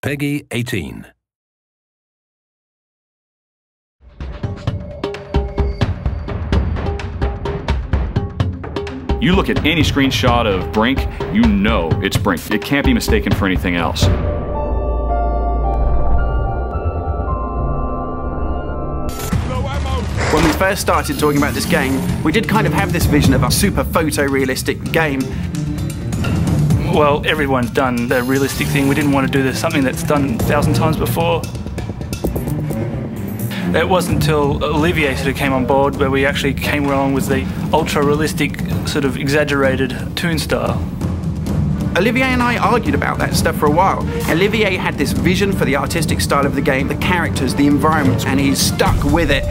Peggy 18. You look at any screenshot of Brink, you know it's Brink. It can't be mistaken for anything else. When we first started talking about this game, we did kind of have this vision of a super photorealistic game. Well, everyone's done the realistic thing. We didn't want to do something that's done 1,000 times before. It wasn't until Olivier sort of came on board where we actually came along with the ultra-realistic, sort of exaggerated toon style. Olivier and I argued about that stuff for a while. Olivier had this vision for the artistic style of the game, the characters, the environments, and he's stuck with it.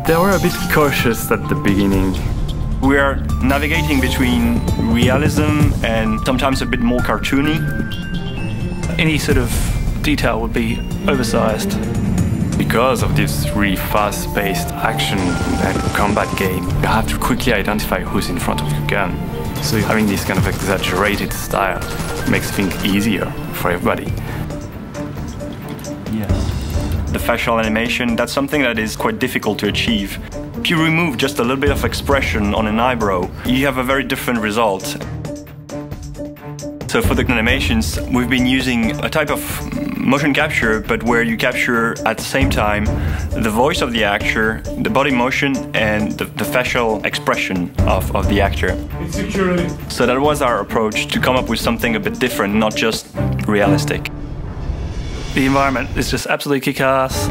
They were a bit cautious at the beginning. We are navigating between realism and sometimes a bit more cartoony. Any sort of detail would be oversized. Because of this really fast-paced action and combat game, you have to quickly identify who's in front of your gun. So having this kind of exaggerated style makes things easier for everybody. Yes. The facial animation, that's something that is quite difficult to achieve. If you remove just a little bit of expression on an eyebrow, you have a very different result. So for the animations, we've been using a type of motion capture, but where you capture at the same time the voice of the actor, the body motion, and the facial expression of the actor. So that was our approach, to come up with something a bit different, not just realistic. The environment is just absolutely kick-ass.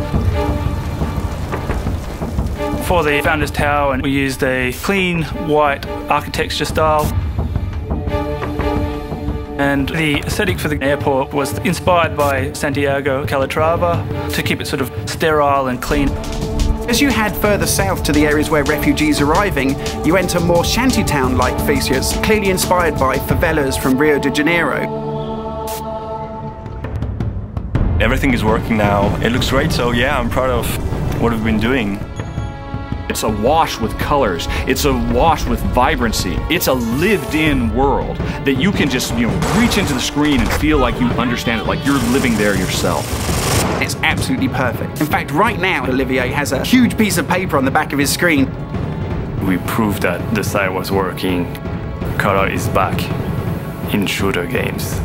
For the Founders Tower, and we used a clean white architecture style. And the aesthetic for the airport was inspired by Santiago Calatrava to keep it sort of sterile and clean. As you head further south to the areas where refugees are arriving, you enter more shantytown-like features, clearly inspired by favelas from Rio de Janeiro. Everything is working now. It looks great, so yeah, I'm proud of what we've been doing. It's awash with colors. It's awash with vibrancy. It's a lived-in world that you can just, reach into the screen and feel like you understand it, like you're living there yourself. It's absolutely perfect. In fact, right now, Olivier has a huge piece of paper on the back of his screen. We proved that the style was working. Color is back in shooter games.